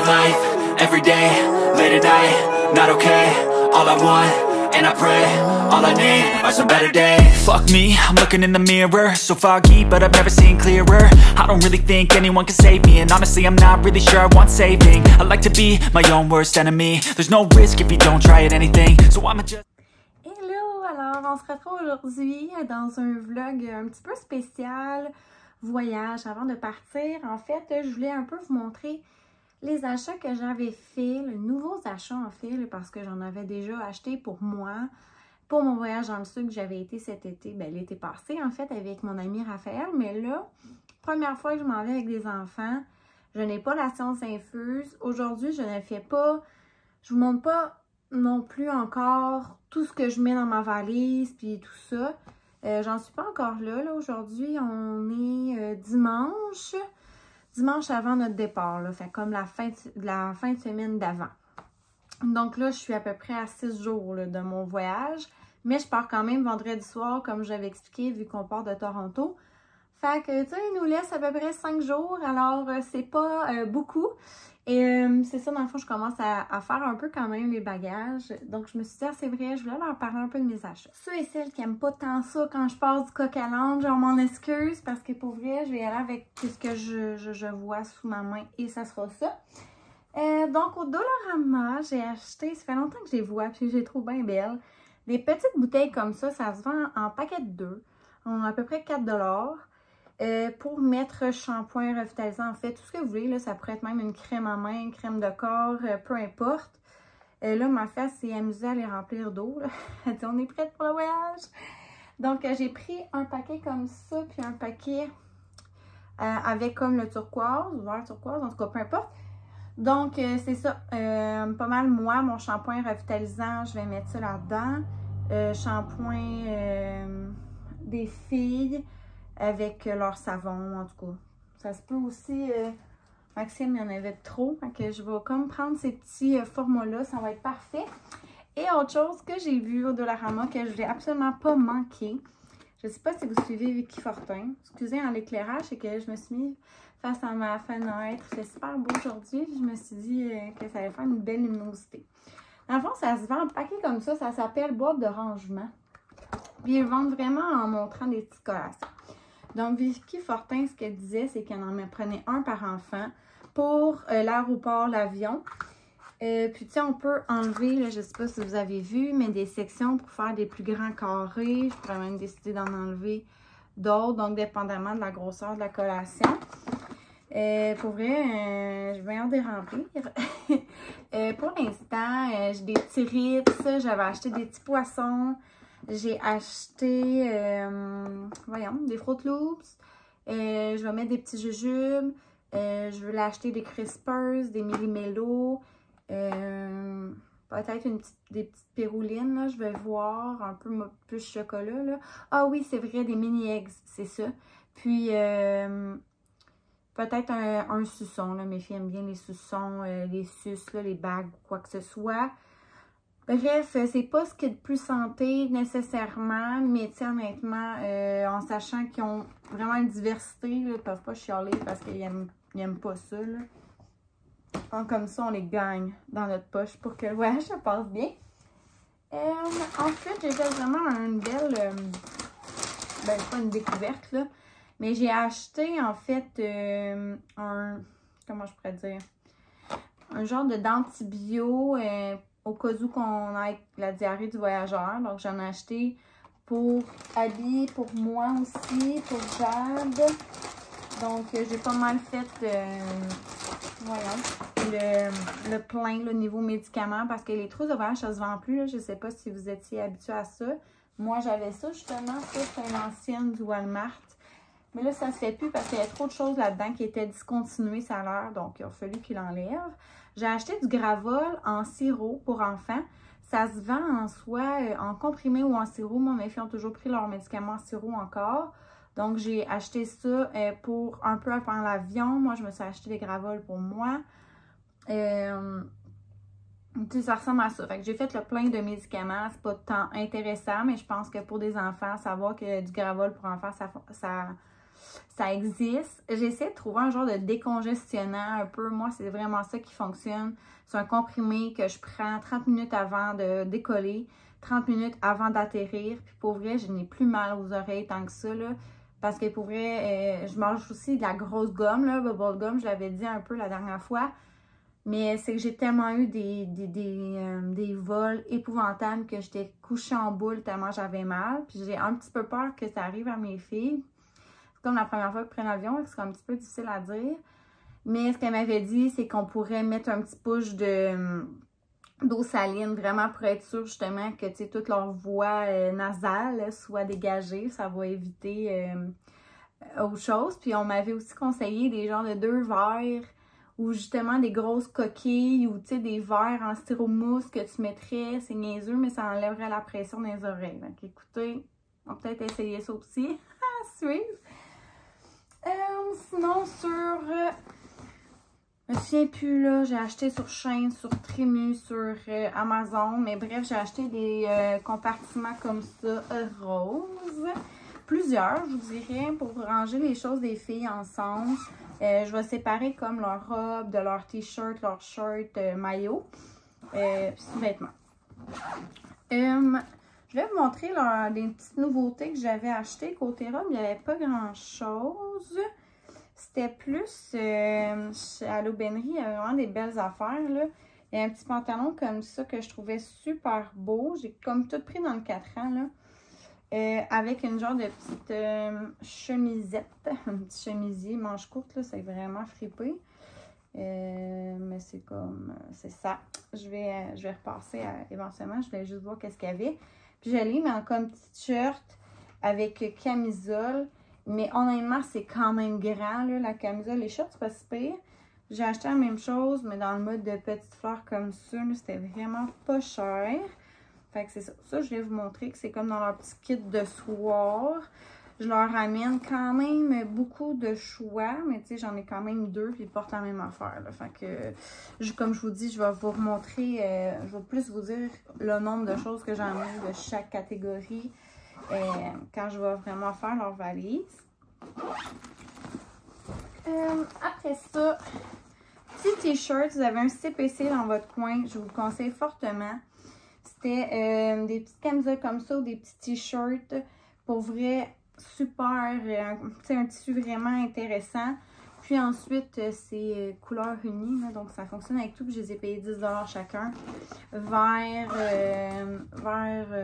living life, every day, late at night, not okay. All I want, and I pray, all I need are some better days. Fuck me, I'm looking in the mirror, so foggy, but I've never seen clearer. I don't really think anyone can save me, and honestly I'm not really sure I want saving. I like to be my own worst enemy. There's no risk if you don't try at anything, so I'ma just... Hello! Alors, on se retrouve aujourd'hui dans un vlog un petit peu spécial, voyage avant de partir. En fait, je voulais un peu vous montrer les achats que j'avais faits, les nouveaux achats en fait, parce que j'en avais déjà acheté pour moi, pour mon voyage dans le sud que j'avais été cet été, l'été passé en fait, avec mon ami Raphaël. Mais là, première fois que je m'en vais avec des enfants, je n'ai pas la science infuse. Aujourd'hui, je ne fais pas, je vous montre pas non plus encore tout ce que je mets dans ma valise, puis tout ça. J'en suis pas encore là. Aujourd'hui, on est dimanche avant notre départ, là, fait comme la fin de semaine d'avant. Donc là, je suis à peu près à 6 jours là, de mon voyage, mais je pars quand même vendredi soir, comme j'avais expliqué, vu qu'on part de Toronto. Fait que, tu sais, il nous laisse à peu près 5 jours, alors c'est pas beaucoup. Et c'est ça, dans le fond, je commence à faire un peu quand même les bagages. Donc, je me suis dit, ah, c'est vrai, je voulais leur parler un peu de mes achats. Ceux et celles qui n'aiment pas tant ça quand je passe du coq à l'âne, je m'en excuse parce que pour vrai, je vais y aller avec ce que je vois sous ma main et ça sera ça. Donc, au Dollarama, j'ai acheté, ça fait longtemps que je les vois, puis je les trouve bien belles. Des petites bouteilles comme ça se vend en paquet de 2, en à peu près 4 $. Pour mettre shampoing revitalisant, en fait, tout ce que vous voulez, là, ça pourrait être même une crème à main, une crème de corps, peu importe. Là, ma fille s'est amusée à les remplir d'eau. Elle dit, on est prête pour le voyage. Donc, j'ai pris un paquet comme ça, puis un paquet avec comme le turquoise, vert turquoise, en tout cas, peu importe. Donc, c'est ça. Pas mal, moi, mon shampoing revitalisant, je vais mettre ça là-dedans. Shampoing des filles avec leur savon, en tout cas. Ça se peut aussi, Maxime, il y en avait trop, donc je vais comme prendre ces petits formats-là, ça va être parfait. Et autre chose que j'ai vu au Dollarama que je voulais absolument pas manquer, je ne sais pas si vous suivez Vicky Fortin, excusez en l'éclairage, c'est que je me suis mis face à ma fenêtre, c'est super beau aujourd'hui, je me suis dit que ça allait faire une belle luminosité. Dans le fond, ça se vend en paquet comme ça s'appelle boîte de rangement. Puis ils vendent vraiment en montrant des petites collations. Donc, Vicky Fortin, ce qu'elle disait, c'est qu'elle en prenait un par enfant pour l'aéroport, l'avion. Puis, tu sais, on peut enlever, là, je ne sais pas si vous avez vu, mais des sections pour faire des plus grands carrés. Je pourrais même décider d'en enlever d'autres, donc dépendamment de la grosseur de la collation. Pour vrai, je vais en remplir. Pour l'instant, j'ai des petits Ritz, j'avais acheté des petits poissons. J'ai acheté, voyons, des Fruit Loops. Je vais mettre des petits jujubes. Je veux l'acheter des Crispers, des Millimélo. Peut-être des petites péroulines, là. Je vais voir un peu plus chocolat, là. Ah oui, c'est vrai, des mini eggs, c'est ça. Puis, peut-être un suçon, là. Mes filles aiment bien les suçons, les suces, là, les bagues, quoi que ce soit. Bref, c'est pas ce qui est de plus santé nécessairement, mais tu sais, honnêtement, en sachant qu'ils ont vraiment une diversité, là, ils peuvent pas chialer parce qu'ils aiment pas ça, là. Donc, comme ça, on les gagne dans notre poche pour que le voyage se passe bien. Ensuite, j'ai fait vraiment une belle, pas une découverte, là, mais j'ai acheté, en fait, comment je pourrais dire, un genre de dentibio, au cas où qu'on ait la diarrhée du voyageur. Donc, j'en ai acheté pour Ali, pour moi aussi, pour Jade. Donc, j'ai pas mal fait, le plein, le niveau médicaments, parce que les trousses de voyage, ça se vend plus. Là. Je sais pas si vous étiez habitués à ça. Moi, j'avais ça, justement. Ça, c'est une ancienne du Walmart. Mais là, ça se fait plus parce qu'il y a trop de choses là-dedans qui étaient discontinuées, ça a l'air. Donc, il a fallu qu'il enlève. J'ai acheté du Gravol en sirop pour enfants. Ça se vend en soit en comprimé ou en sirop. Moi, mes filles ont toujours pris leurs médicaments en sirop encore. Donc, j'ai acheté ça pour un peu pendant l'avion. Moi, je me suis acheté des Gravol pour moi. Tu sais, ça ressemble à ça. Fait que j'ai fait le plein de médicaments. C'est pas tant intéressant, mais je pense que pour des enfants, savoir que du Gravol pour enfants, ça existe. J'essaie de trouver un genre de décongestionnant un peu. Moi, c'est vraiment ça qui fonctionne. C'est un comprimé que je prends 30 minutes avant de décoller, 30 minutes avant d'atterrir. Puis pour vrai, je n'ai plus mal aux oreilles tant que ça, là. Parce que pour vrai, je mange aussi de la grosse gomme, là, bubble gum, je l'avais dit un peu la dernière fois. Mais c'est que j'ai tellement eu des vols épouvantables que j'étais couchée en boule tellement j'avais mal. Puis j'ai un petit peu peur que ça arrive à mes filles. C'est comme la première fois que je prends l'avion, c'est un petit peu difficile à dire. Mais ce qu'elle m'avait dit, c'est qu'on pourrait mettre un petit push d'eau saline, vraiment pour être sûr justement que toute leur voie nasale soit dégagée. Ça va éviter autre chose. Puis on m'avait aussi conseillé des genres de 2 verres ou justement des grosses coquilles ou des verres en styromousse que tu mettrais. C'est niaiseux, mais ça enlèverait la pression dans les oreilles. Donc écoutez, on va peut-être essayer ça aussi à suivre. Sinon sur... je me souviens plus là, j'ai acheté sur Shein, sur Temu, sur Amazon. Mais bref, j'ai acheté des compartiments comme ça, roses. Plusieurs, je vous dirais, pour ranger les choses des filles ensemble. Je vais séparer comme leur robe, de leur t-shirt, leur shirt, maillot, puis vêtements. Je vais vous montrer des petites nouveautés que j'avais achetées. Côté robe, il n'y avait pas grand-chose. C'était plus à l'aubainerie, il y avait vraiment des belles affaires, là. Il y a un petit pantalon comme ça que je trouvais super beau. J'ai comme tout pris dans le 4 ans, là. Avec une genre de petite chemisette, un petit chemisier manche courte, là, c'est vraiment fripé. Mais c'est comme, c'est ça. Je vais repasser éventuellement, je voulais juste voir qu'est-ce qu'il y avait. Puis je l'ai mis en comme petit shirt avec camisole. Mais honnêtement, c'est quand même grand, là, la camisole. Les shorts, c'est pas si pire. J'ai acheté la même chose, mais dans le mode de petites fleurs comme ça, c'était vraiment pas cher. Fait que c'est ça. Ça, je vais vous montrer que c'est comme dans leur petit kit de soir. Je leur amène quand même beaucoup de choix, mais tu sais, j'en ai quand même 2 puis ils portent la même affaire, là. Fait que, comme je vous dis, je vais vous remontrer, je vais plus vous dire le nombre de choses que j'en ai de chaque catégorie quand je vais vraiment faire leur valise. Après ça, petit t-shirt, vous avez un CPC dans votre coin, je vous le conseille fortement. C'était des petites camisoles comme ça ou des petits t-shirts. Pour vrai, super. C'est un tissu vraiment intéressant. Puis ensuite, c'est couleur unie. Là, donc, ça fonctionne avec tout. Puis je les ai payés 10 $ chacun. Vert,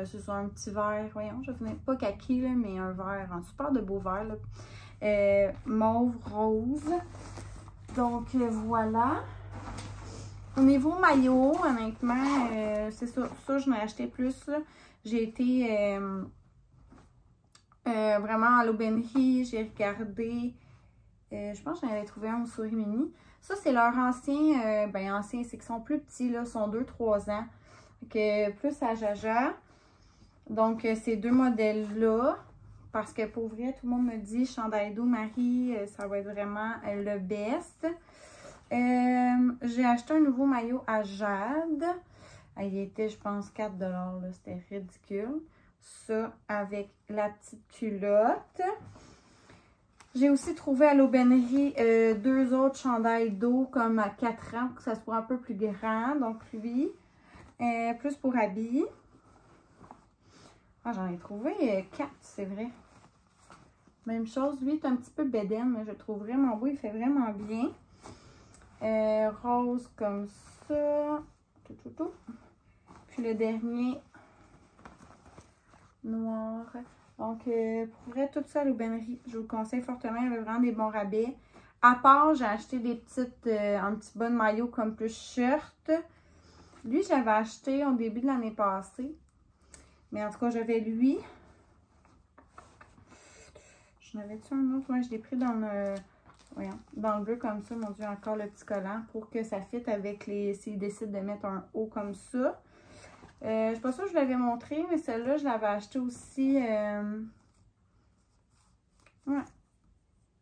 c'est un petit vert. Voyons, je venais pas kaki, là, mais un vert, un super de beau vert. Là. Mauve, rose. Donc, voilà. Au niveau maillot, honnêtement, c'est ça. Ça, je m'ai acheté plus. J'ai été vraiment à l'aubainerie. J'ai regardé. Je pense que j'en avais trouvé un au Souris Mini. Ça, c'est leur ancien. Ancien, c'est qu'ils sont plus petits, là. Ils sont 2-3 ans. Donc, plus à Jaja. Donc, ces 2 modèles-là. Parce que pour vrai, tout le monde me dit chandail d'eau Marie, ça va être vraiment le best. J'ai acheté un nouveau maillot à Jade. Il était, je pense, 4 $. C'était ridicule. Ça, avec la petite culotte. J'ai aussi trouvé à l'aubainerie 2 autres chandails d'eau comme à 4 ans, pour que ça soit un peu plus grand. Donc, lui, plus pour habiller. Ah, j'en ai trouvé 4, c'est vrai. Même chose, lui, est un petit peu bédaine, mais je le trouve vraiment beau. Il fait vraiment bien. Rose comme ça. Tout. Puis le dernier, noir. Donc, pour vrai, tout ça à l'aubainerie, je vous le conseille fortement. Il y avait vraiment des bons rabais. À part, j'ai acheté des petites, un petit bon maillot comme plus shirt. Lui, j'avais acheté au début de l'année passée. Mais en tout cas, j'avais lui. J'en avais-tu un autre? Moi, je l'ai pris dans le... Voyons, dans le bleu comme ça, mon Dieu, encore le petit collant pour que ça fitte avec les... S'ils décident de mettre un haut comme ça. Je sais pas sûr que je l'avais montré, mais celle-là, je l'avais acheté aussi. Ouais.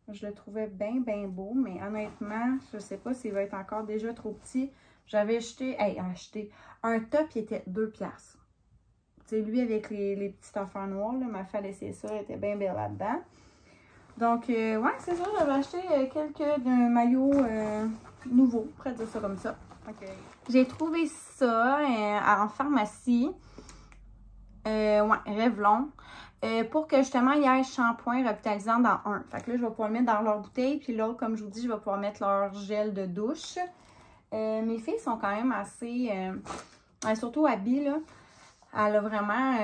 Je le trouvais bien beau, mais honnêtement, je sais pas s'il va être encore déjà trop petit. J'avais acheté un top, il était 2 $. Tu sais, lui, avec les petites affaires noires, là, ma fille a laissé ça, elle était bien belle là-dedans. Donc, ouais, c'est ça, j'avais acheté quelques maillots nouveaux, près de ça comme ça. Okay. J'ai trouvé ça en pharmacie. Ouais, Revlon. Pour que justement il y ait shampoing revitalisant dans un. Fait que là, je vais pouvoir le mettre dans leur bouteille. Puis l'autre, comme je vous dis, je vais pouvoir mettre leur gel de douche. Mes filles sont quand même assez... surtout Abby, là. Elle a vraiment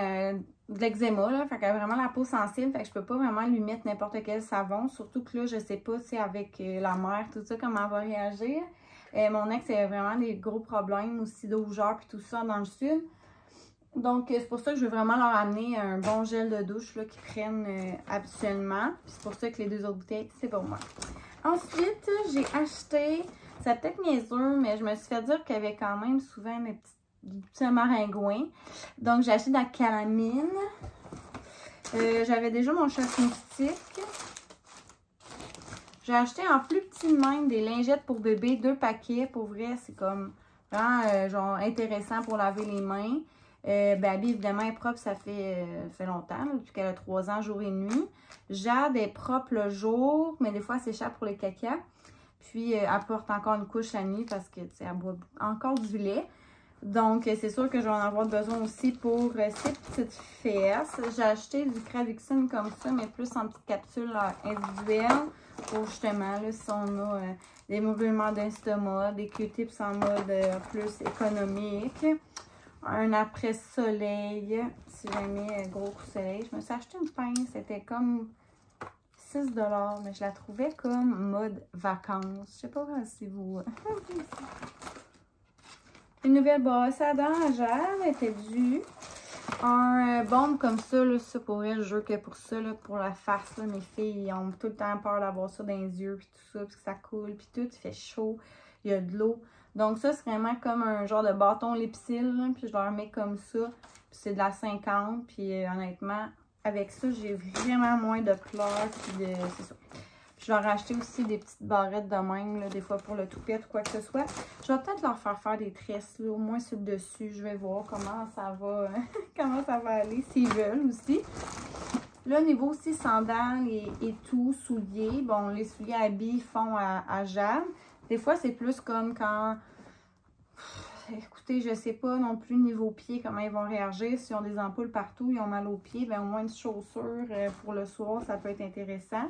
de l'eczéma, là. Fait qu'elle a vraiment la peau sensible. Fait que je peux pas vraiment lui mettre n'importe quel savon. Surtout que là, je sais pas si avec la mère, tout ça, comment elle va réagir. Mon ex a vraiment des gros problèmes aussi de rougeur puis tout ça dans le sud. Donc, c'est pour ça que je veux vraiment leur amener un bon gel de douche là, qu'ils prennent habituellement. Puis c'est pour ça que les 2 autres bouteilles, c'est pour moi. Ensuite, j'ai acheté, c'est peut-être niaiseux, mais je me suis fait dire qu'il y avait quand même souvent mes petits maringouins. Donc, j'ai acheté de la calamine. J'avais déjà mon chasse-moustique. J'ai acheté en plus petit même des lingettes pour bébé, 2 paquets. Pour vrai, c'est comme vraiment genre intéressant pour laver les mains. Abby, évidemment, est propre, ça fait longtemps, là, depuis qu'elle a 3 ans, jour et nuit. Jade est propre le jour, mais des fois, elle s'échappe pour les caca. Puis, elle porte encore une couche la nuit parce que, tu sais, elle boit encore du lait. Donc, c'est sûr que je vais en avoir besoin aussi pour ses petites fesses. J'ai acheté du Cravixine comme ça, mais plus en petites capsules individuelles pour justement, là, si on a des mouvements d'estomac, des Q-tips en mode plus économique. Un après-soleil, si jamais gros coup de soleil. Je me suis acheté une pince, c'était comme 6 $, mais je la trouvais comme mode vacances. Je sais pas si vous... Une nouvelle brosse à dents à Jade était due. Un baume comme ça, là, ça pour elle, je jure que pour ça, là, pour la face, là, mes filles ils ont tout le temps peur d'avoir ça dans les yeux, puis tout ça, puis que ça coule, puis tout, il fait chaud, il y a de l'eau. Donc ça, c'est vraiment comme un genre de bâton Lipsil, là, puis je leur mets comme ça, puis c'est de la 50, puis honnêtement, avec ça, j'ai vraiment moins de pleurs, puis de... c'est ça. Puis je leur ai acheté aussi des petites barrettes de même, là, des fois pour le toupette ou quoi que ce soit. Je vais peut-être leur faire des tresses, là, au moins sur le dessus. Je vais voir comment ça va, comment ça va aller, s'ils veulent aussi. Là, au niveau aussi sandales et tout, souliers. Bon, les souliers Abby font à Jade. Des fois, c'est plus comme quand... Écoutez, je sais pas non plus niveau pied comment ils vont réagir. S'ils ont des ampoules partout, ils ont mal aux pieds, bien au moins une chaussure pour le soir, ça peut être intéressant.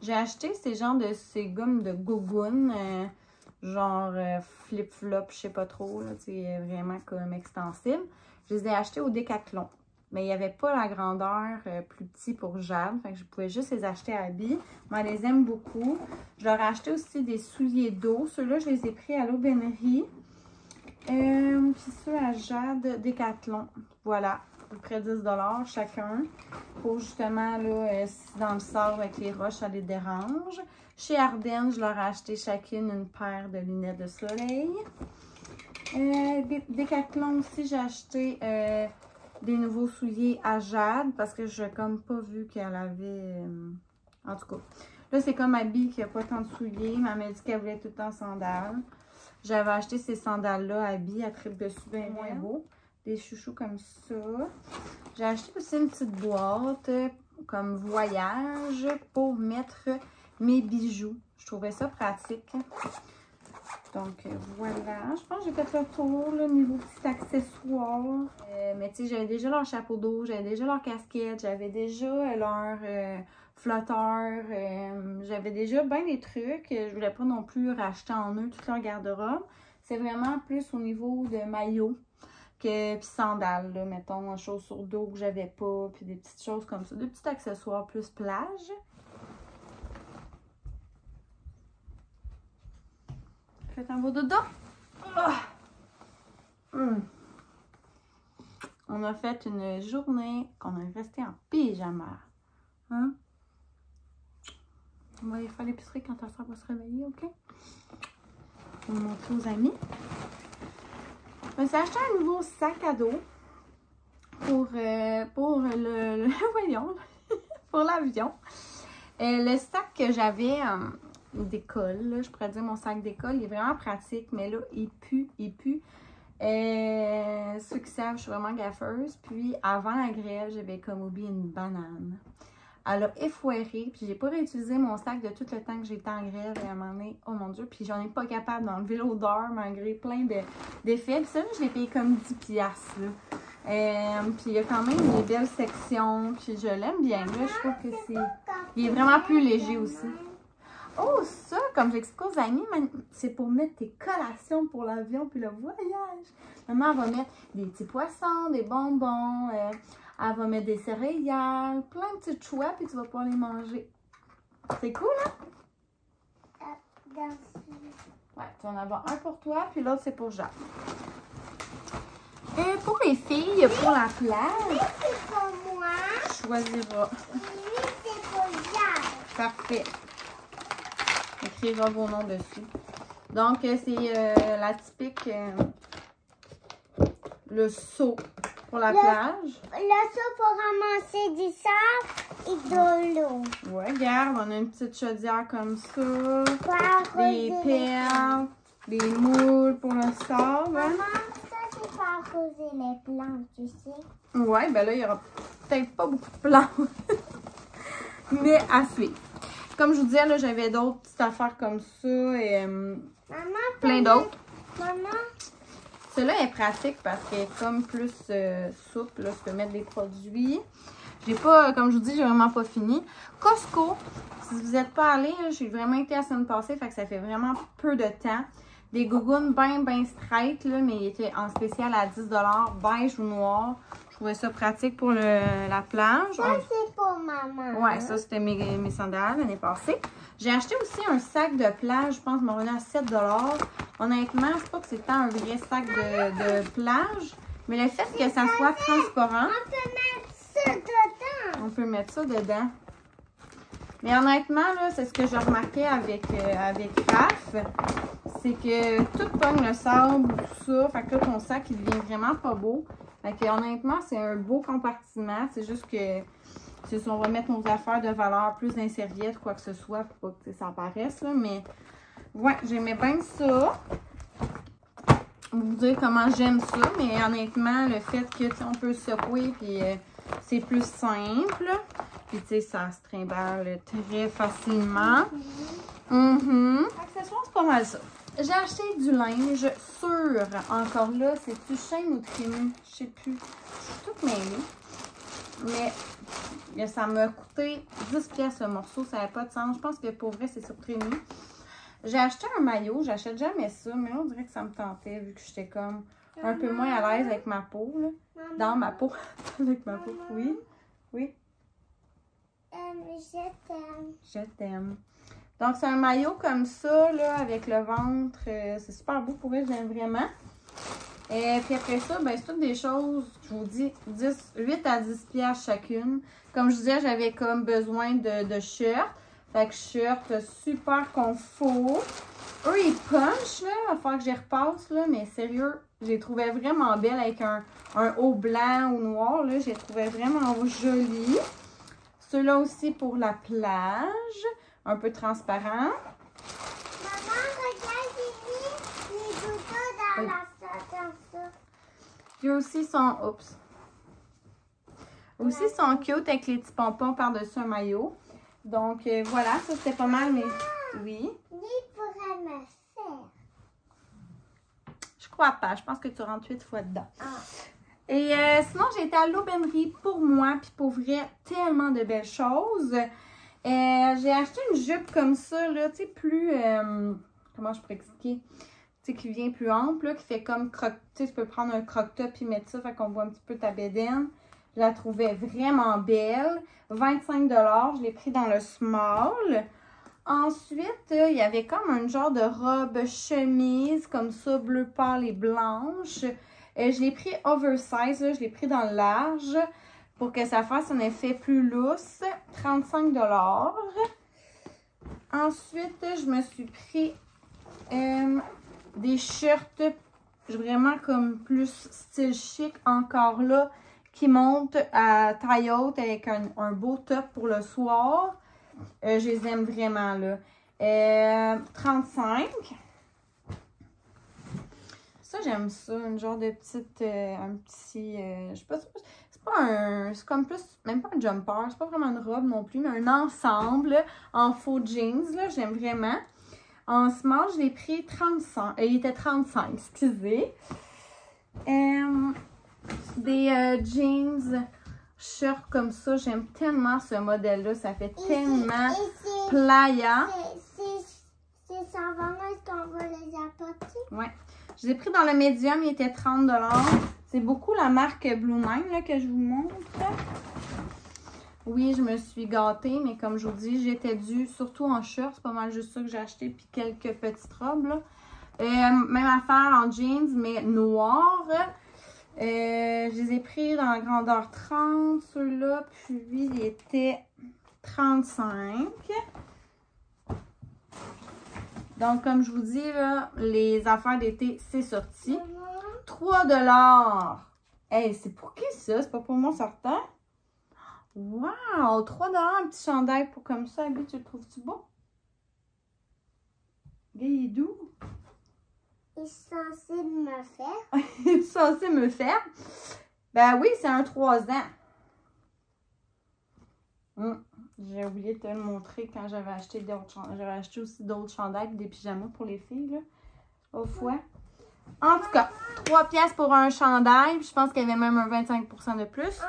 J'ai acheté ces gommes de Gougoune, genre flip-flop, je sais pas trop, c'est vraiment comme extensible. Je les ai achetés au Décathlon. Mais il n'y avait pas la grandeur plus petit pour Jade. Fait que je pouvais juste les acheter à Abby. Moi, elle les aime beaucoup. Je leur ai acheté aussi des souliers d'eau. Ceux-là, je les ai pris à l'aubainerie. Puis ceux à Jade, Décathlon. Voilà, à peu près 10 $ chacun. Pour justement, là, si dans le sable avec les roches, ça les dérange. Chez Ardennes, je leur ai acheté chacune une paire de lunettes de soleil. Décathlon aussi, j'ai acheté... des nouveaux souliers à Jade parce que je n'ai comme pas vu qu'elle avait... en tout cas, là, c'est comme Abby qui n'a pas tant de souliers. Mais elle m'a dit qu'elle voulait tout le temps sandales. J'avais acheté ces sandales-là à Abby. Elle tripe dessus bien beau. Des chouchous comme ça. J'ai acheté aussi une petite boîte comme voyage pour mettre mes bijoux. Je trouvais ça pratique. Donc, voilà. Je pense que j'ai fait le tour, là, niveau petit accessoires. Mais tu sais, j'avais déjà leur chapeau d'eau, j'avais déjà leur casquette, j'avais déjà leur flotteur. J'avais déjà bien des trucs. Je voulais pas non plus racheter en eux toute leur garde-robe. C'est vraiment plus au niveau de maillot que puis sandales, là, mettons, chaussures d'eau que j'avais pas, puis des petites choses comme ça. Des petits accessoires plus plage. Faites un beau dodo. On a fait une journée qu'on est resté en pyjama. Hein? On va aller faire l'épicerie quand ta soeur va se réveiller, ok? On va montrer aux amis. Je me suis acheté un nouveau sac à dos pour voyons, pour l'avion. Le sac que j'avais d'école, je pourrais dire mon sac d'école, il est vraiment pratique, mais là, il pue. Ceux qui savent, je suis vraiment gaffeuse. Puis, avant la grève, j'avais comme oublié une banane. Elle a effoiré, puis j'ai pas réutilisé mon sac de tout le temps que j'étais en grève. Et à un moment donné, oh mon Dieu, puis j'en ai pas capable d'enlever l'odeur malgré plein d'effets. Puis ça, là, je l'ai payé comme 10$, là. Puis il y a quand même des belles sections, puis je l'aime bien. Là, je trouve que c'est... Il est vraiment plus léger aussi. Oh, ça, comme j'explique aux amis, c'est pour mettre tes collations pour l'avion puis le voyage. Maman, elle va mettre des petits poissons, des bonbons, elle va mettre des céréales, plein de petits choix, puis tu vas pouvoir les manger. C'est cool, hein? Ouais, tu vas en avoir un pour toi, puis l'autre, c'est pour Jacques. Et pour les filles, pour la plage, c'est pour moi. Tu choisiras. Lui, c'est pour Jacques. Parfait. Écrira vos noms dessus. Donc, c'est la typique, le seau pour la plage. Le seau pour ramasser du sable et de l'eau. Ouais, regarde, on a une petite chaudière comme ça. Pour Des arroser perles, des moules pour le sable. Maman, ça c'est pour arroser les plantes, tu sais. Ouais, ben là, il y aura peut-être pas beaucoup de plantes. Mais à suivre. Comme je vous disais, là, j'avais d'autres petites affaires comme ça et Maman, plein d'autres. Maman, Celle-là est pratique parce qu'elle est comme plus souple. Là, je peux mettre des produits. J'ai pas, comme je vous dis, j'ai vraiment pas fini. Costco, si vous n'êtes pas allé, j'ai vraiment été la semaine passée, fait que ça fait vraiment peu de temps. Des gougounes bien straight, là, mais ils étaient en spécial à 10$, beige ou noir. Je trouvais ça pratique pour la plage. ça c'est pour maman. Ouais, ça c'était mes sandales l'année passée. J'ai acheté aussi un sac de plage, je pense, m'en revenu à 7$. Honnêtement, c'est pas que c'est tant un vrai sac de plage, mais le fait que ça soit transparent. On peut mettre ça dedans. On peut mettre ça dedans. Mais honnêtement, là, c'est ce que j'ai remarqué avec Raph. C'est que tout pogne le sable, tout ça. Fait que là, ton sac, il devient vraiment pas beau. Fait que honnêtement, c'est un beau compartiment. C'est juste que si on va mettre nos affaires de valeur, plus d'un serviette, quoi que ce soit, pour pas que ça apparaisse. Là. Mais ouais, j'aimais bien ça. Vous dire comment j'aime ça. Mais honnêtement, le fait que on peut secouer, puis c'est plus simple. Puis tu sais, ça se trimballe très facilement. Accessoires, c'est pas mal ça. J'ai acheté du linge sur, encore là, c'est-tu Shein ou Temu? Je sais plus. Je suis toute mêlée. Mais ça m'a coûté 10$ le morceau, ça n'avait pas de sens. Je pense que pour vrai, c'est sur Temu. J'ai acheté un maillot, j'achète jamais ça, mais là, on dirait que ça me tentait vu que j'étais comme un peu moins à l'aise avec ma peau, là. Dans ma peau. Avec ma peau, oui. Oui. Je t'aime. Je t'aime. Donc, c'est un maillot comme ça, là, avec le ventre. C'est super beau pour vrai, je l'aime vraiment. Et puis après ça, ben, c'est toutes des choses, je vous dis, 8 à 10$ chacune. Comme je disais, j'avais comme besoin de shirts. Fait que shirt super confort. Eux, ils punchent, là. Il va falloir que j'y repasse, là. Mais sérieux, je les trouvais vraiment belles avec un haut blanc ou noir, là. Je les trouvais vraiment jolis. Ceux-là aussi pour la plage. Un peu transparent. Maman, regarde, j'ai mis les doudous dans la salle. Puis aussi sont... Oups. Aussi sont cute avec les petits pompons par-dessus un maillot. Donc, voilà. Ça, c'était pas mal, mais... Oui. Lui pourrait me faire. Je crois pas. Je pense que tu rentres 8 fois dedans. Ah. Et sinon, j'ai été à l'aubainerie pour moi. Puis pour vrai, tellement de belles choses. J'ai acheté une jupe comme ça, là, tu sais, plus, comment je pourrais expliquer, tu sais, qui vient plus ample, là, qui fait comme croque, tu sais, tu peux prendre un croque-top et mettre ça, fait qu'on voit un petit peu ta bédaine. Je la trouvais vraiment belle, 25$, je l'ai pris dans le small. Ensuite, il y avait comme un genre de robe chemise, comme ça, bleu pâle et blanche. Je l'ai pris oversize, là, je l'ai pris dans le large. Pour que ça fasse un effet plus lousse, 35$. Ensuite, je me suis pris des shirts vraiment comme plus style chic, encore là, qui montent à taille haute avec un beau top pour le soir. Je les aime vraiment, là. 35$. Ça, j'aime ça. Une genre de petite, je sais pas, c'est C'est pas un... C'est comme plus... Même pas un jumper. C'est pas vraiment une robe non plus, mais un ensemble en faux jeans, là. J'aime vraiment. En small, je l'ai pris 35. Il était 35, excusez. Des jeans shirts comme ça. J'aime tellement ce modèle-là. Ça fait tellement playa. C'est savants, est-ce qu'on va les apporter? Ouais. Je les ai pris dans le médium. Il était 30 $. C'est beaucoup la marque Blue Nine là, que je vous montre. Oui, je me suis gâtée, mais comme je vous dis, j'étais due, surtout en shirt. C'est pas mal juste ça que j'ai acheté, puis quelques petites robes. Là. Même affaire en jeans, mais noir. Je les ai pris dans la grandeur 30, ceux-là, puis il était 35. Donc, comme je vous dis, là, les affaires d'été, c'est sorti. 3 $. Hey, c'est pour qui ça? C'est pas pour moi sortant? Wow! 3 $, un petit chandail pour comme ça. Abby, tu le trouves-tu beau? Il est doux. Il est censé me faire. Il est censé me faire? Ben oui, c'est un 3 ans. J'ai oublié de te le montrer quand j'avais acheté d'autres chandails. J'avais acheté aussi d'autres chandails et des pyjamas pour les filles, là. Au fouet. En tout cas, 3 piastres pour un chandail. Je pense qu'il y avait même un 25% de plus.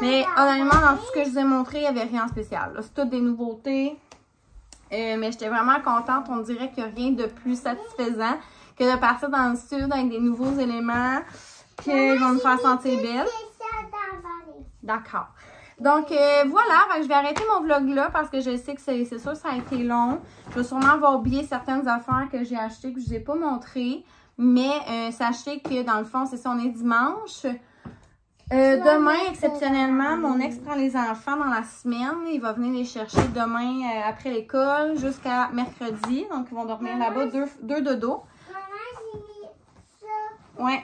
Mais honnêtement, dans tout ce que je vous ai montré, il n'y avait rien de spécial. C'est toutes des nouveautés. Mais j'étais vraiment contente. On dirait qu'il n'y a rien de plus satisfaisant que de partir dans le sud avec des nouveaux éléments qui vont me faire sentir belle. D'accord. Donc, voilà, je vais arrêter mon vlog là parce que je sais que c'est sûr que ça a été long. Je vais sûrement avoir oublié certaines affaires que j'ai achetées que je ne vous ai pas montrées. Mais sachez que dans le fond, c'est ça, on est dimanche. Demain, exceptionnellement, mon ex prend les enfants dans la semaine. Il va venir les chercher demain après l'école jusqu'à mercredi. Donc, ils vont dormir là-bas, deux dodos. Maman, j'ai mis ça. Ouais.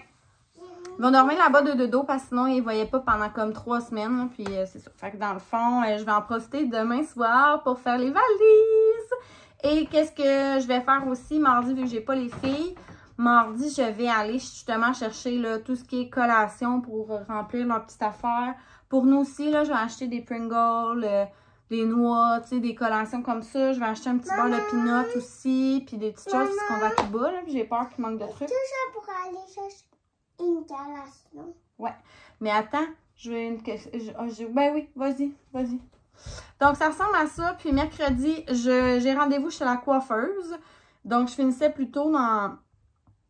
Ils vont dormir là-bas de dodo parce que sinon, ils ne voyaient pas pendant comme 3 semaines. Là, puis, c'est ça. Fait que dans le fond, je vais en profiter demain soir pour faire les valises. Et qu'est-ce que je vais faire aussi mardi, vu que j'ai pas les filles? Mardi, je vais aller justement chercher là, tout ce qui est collation pour remplir leur petite affaire. Pour nous aussi, là, je vais acheter des Pringles, des noix, tu sais, des collations comme ça. Je vais acheter un petit beurre de peanut aussi, puis des petites choses qu'on va à Cuba, là, puis j'ai peur qu'il manque de trucs. Tout ça pour aller chercher une collation. Ouais, mais attends, je vais une question. Ben oui, vas-y. Donc, ça ressemble à ça. Puis mercredi, j'ai rendez-vous chez la coiffeuse. Donc, je finissais plus tôt dans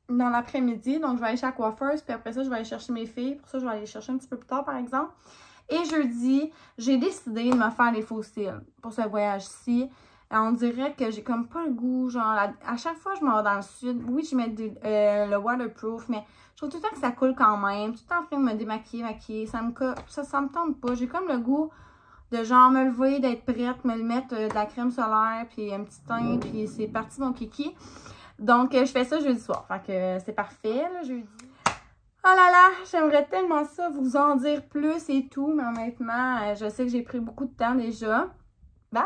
l'après-midi. Donc, je vais aller chez la coiffeuse. Puis après ça, je vais aller chercher mes filles. Pour ça, je vais aller les chercher un petit peu plus tard, par exemple. Et jeudi, j'ai décidé de me faire les faux cils pour ce voyage-ci. On dirait que j'ai comme pas le goût. Genre, à chaque fois que je m'en vais dans le sud, oui, je mets le waterproof, mais je trouve tout le temps que ça coule quand même. Tout le temps en train de me maquiller. Ça me tente pas. J'ai comme le goût de genre me lever, d'être prête, me le mettre de la crème solaire, puis un petit teint, puis c'est parti mon kiki. Donc, je fais ça jeudi soir. Fait que c'est parfait, là, jeudi. Oh là là, j'aimerais tellement ça, vous en dire plus et tout, mais honnêtement, je sais que j'ai pris beaucoup de temps déjà. Bye!